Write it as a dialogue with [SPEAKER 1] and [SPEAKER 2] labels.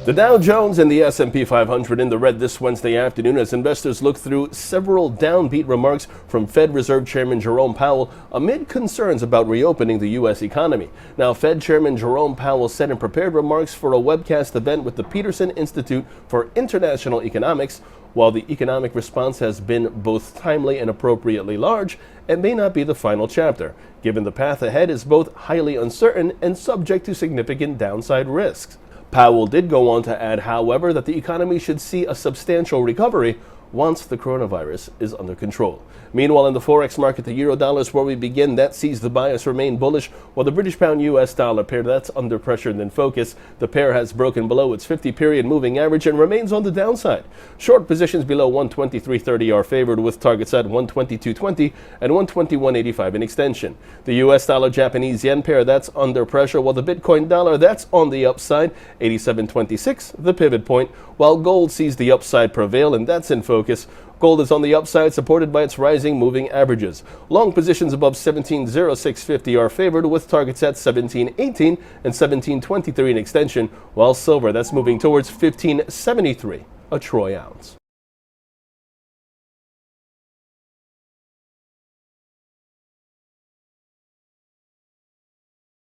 [SPEAKER 1] The Dow Jones and the S&P 500 in the red this Wednesday afternoon as investors look through several downbeat remarks from Fed Reserve Chairman Jerome Powell amid concerns about reopening the U.S. economy. Now, Fed Chairman Jerome Powell said in prepared remarks for a webcast event with the Peterson Institute for International Economics, while the economic response has been both timely and appropriately large, it may not be the final chapter, given the path ahead is both highly uncertain and subject to significant downside risks. Powell did go on to add, however, that the economy should see a substantial recovery once the coronavirus is under control. Meanwhile, in the forex market, the euro-dollar is where we begin. That sees the bias remain bullish, while the British pound-US dollar pair, that's under pressure and in focus. The pair has broken below its 50-period moving average and remains on the downside. Short positions below 123.30 are favored, with targets at 122.20 and 121.85 in extension. The US dollar-Japanese yen pair, that's under pressure, while the Bitcoin dollar, that's on the upside, 87.26, the pivot point, while gold sees the upside prevail, and that's in focus. Gold is on the upside, supported by its rising moving averages. Long positions above 17.0650 are favored, with targets at 17.18 and 17.23 in extension, while silver, that's moving towards 15.73 a troy ounce.